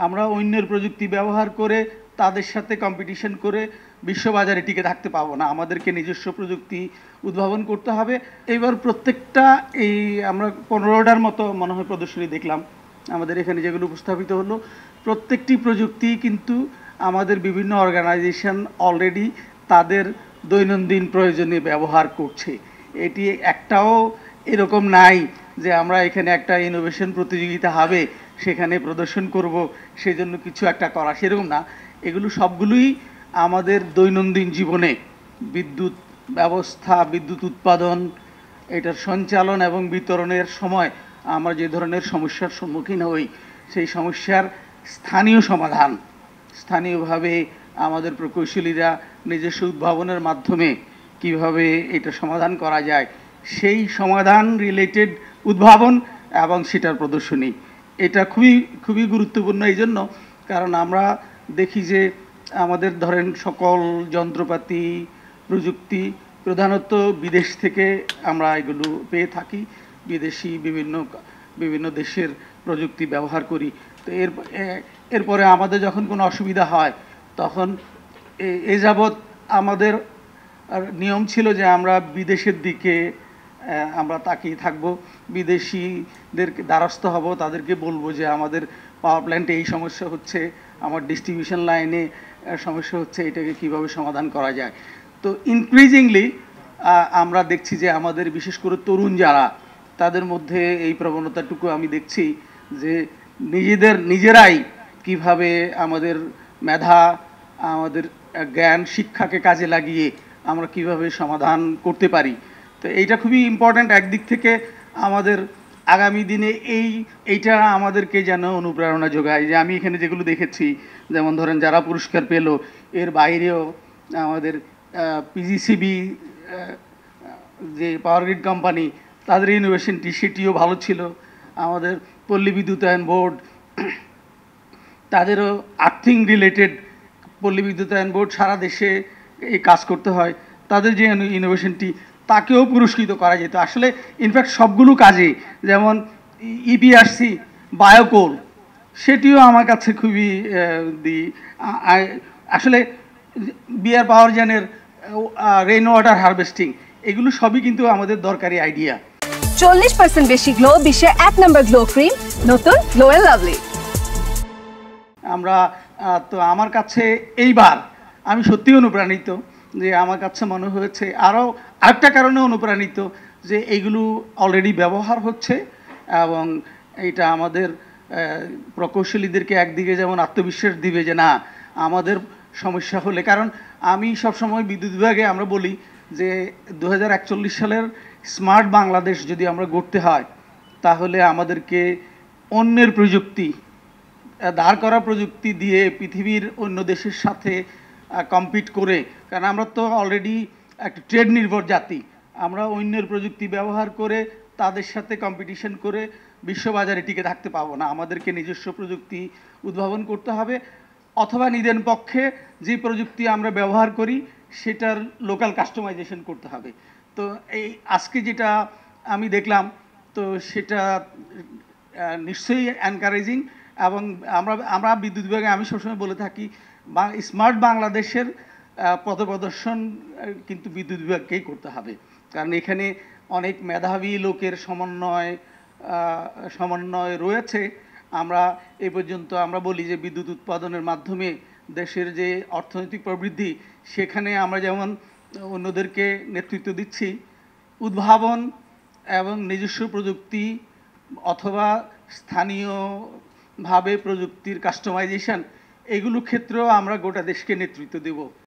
আমরা অন্যের প্রযুক্তি ব্যবহার করে তাদের সাথে কম্পিটিশন করে বিশ্ববাজারে টিকে থাকতে পারবো না। আমাদেরকে নিজস্ব প্রযুক্তি উদ্ভাবন করতে হবে। এবার প্রত্যেকটা এই আমরা 15টার মতো মনে হয় প্রদর্শনী দেখলাম আমাদের এখানে যেগুলো উপস্থাপিত হলো, প্রত্যেকটি প্রযুক্তি কিন্তু আমাদের বিভিন্ন অর্গানাইজেশন অলরেডি তাদের দৈনন্দিন প্রয়োজনে ব্যবহার করছে। এটি একটাও এরকম নাই যে আমরা এখানে একটা ইনোভেশন প্রতিযোগিতা হবে সেখানে প্রদর্শন করব সেই জন্য কিছু একটা করা, সেরকম না। এগুলো সবগুলোই আমাদের দৈনন্দিন জীবনে বিদ্যুৎ ব্যবস্থা, বিদ্যুৎ উৎপাদন, এটার সঞ্চালন এবং বিতরণের সময় আমরা যে ধরনের সমস্যার সম্মুখীন হই সেই সমস্যার স্থানীয় সমাধান, স্থানীয়ভাবে আমাদের প্রকৌশলীরা নিজস্ব উদ্ভাবনের মাধ্যমে কিভাবে এটা সমাধান করা যায় সেই সমাধান রিলেটেড উদ্ভাবন এবং সেটার প্রদর্শনী, এটা খুবই গুরুত্বপূর্ণ এই জন্য কারণ আমরা দেখি যে আমাদের ধরেন সকল যন্ত্রপাতি প্রযুক্তি প্রধানত বিদেশ থেকে আমরা এগুলো পেয়ে থাকি, বিদেশি বিভিন্ন দেশের প্রযুক্তি ব্যবহার করি। তো এরপরে আমাদের যখন কোনো অসুবিধা হয় তখন এ যাবৎ আমাদের নিয়ম ছিল যে আমরা বিদেশের দিকে আমরা তাকিয়ে থাকব, বিদেশিদেরকে দ্বারস্থ হব, তাদেরকে বলবো যে আমাদের পাওয়ার প্ল্যান্টে এই সমস্যা হচ্ছে, আমার ডিস্ট্রিবিউশন লাইনে সমস্যা হচ্ছে, এটাকে কিভাবে সমাধান করা যায়। তো ইনক্রিজিংলি আমরা দেখছি যে আমাদের বিশেষ করে তরুণ যারা, তাদের মধ্যে এই প্রবণতাটুকু আমি দেখছি যে নিজেরাই কিভাবে আমাদের মেধা, আমাদের জ্ঞান শিক্ষাকে কাজে লাগিয়ে আমরা কিভাবে সমাধান করতে পারি। তো এইটা খুবই ইম্পর্ট্যান্ট একদিক থেকে আমাদের আগামী দিনে এইটা আমাদেরকে যেন অনুপ্রেরণা যোগায় যে আমি এখানে যেগুলো দেখেছি, যেমন ধরেন যারা পুরস্কার পেল এর বাইরেও আমাদের পিজিসিবি যে পাওয়ার গ্রিড কোম্পানি, তাদের ইনোভেশনটি সেটিও ভালো ছিল। আমাদের পল্লী বিদ্যুতায়ন বোর্ড, তাদেরও আর্থিং রিলেটেড, পল্লী বিদ্যুতায়ন বোর্ড সারা দেশে এই কাজ করতে হয়, তাদের যে ইনোভেশনটি তাকেও পুরস্কৃত করা যেত। আসলে ইনফ্যাক্ট সবগুলো কাজে, যেমন ইপিআরসি বায়োকোল, সেটিও আমার কাছে খুবই আসলে বিআর পাওয়ার জেনের রেইন ওয়াটার হারভেস্টিং, এগুলো সবই কিন্তু আমাদের দরকারি আইডিয়া। 40% বেশি গ্লো, বিশ্বের 1 নম্বর গ্লো ক্রিম, নতুন গ্লো এন্ড লাভলি। আমরা তো আমার কাছে এইবার আমি সত্যি অনুপ্রাণিত, যে আমার কাছে মনে হয়েছে আরও আরেকটা কারণে অনুপ্রাণিত যে এইগুলো অলরেডি ব্যবহার হচ্ছে এবং এটা আমাদের প্রকৌশলীদেরকে একদিকে যেমন আত্মবিশ্বাস দিবে যে না আমাদের সমস্যা হলে, কারণ আমি সবসময় বিদ্যুৎ বিভাগে আমরা বলি যে 2041 সালের স্মার্ট বাংলাদেশ যদি আমরা গড়তে হয় তাহলে আমাদেরকে অন্যের প্রযুক্তি, দাঁড় করা প্রযুক্তি দিয়ে পৃথিবীর অন্য দেশের সাথে কম্পিট করে, কারণ আমরা তো অলরেডি একটা ট্রেড নির্ভর জাতি, আমরা অন্যের প্রযুক্তি ব্যবহার করে তাদের সাথে কম্পিটিশন করে বিশ্ববাজারে টিকে থাকতে পারবো না। আমাদেরকে নিজস্ব প্রযুক্তি উদ্ভাবন করতে হবে, অথবা নিদেন পক্ষে যে প্রযুক্তি আমরা ব্যবহার করি সেটার লোকাল কাস্টমাইজেশন করতে হবে। তো এই আজকে যেটা আমি দেখলাম তো সেটা নিশ্চয়ই এনকারেজিং, এবং আমরা বিদ্যুৎ বিভাগে আমি সবসময় বলে থাকি স্মার্ট বাংলাদেশের পথপ্রদর্শন কিন্তু বিদ্যুৎ বিভাগকেই করতে হবে, কারণ এখানে অনেক মেধাবী লোকের সমন্বয় রয়েছে। আমরা এ পর্যন্ত আমরা বলি যে বিদ্যুৎ উৎপাদনের মাধ্যমে দেশের যে অর্থনৈতিক প্রবৃদ্ধি, সেখানে আমরা যেমন অন্যদেরকে নেতৃত্ব দিচ্ছি, উদ্ভাবন এবং নিজস্ব প্রযুক্তি অথবা স্থানীয়ভাবে প্রযুক্তির কাস্টমাইজেশন, এগুলো ক্ষেত্রেও আমরা গোটা দেশকে নেতৃত্ব দেব।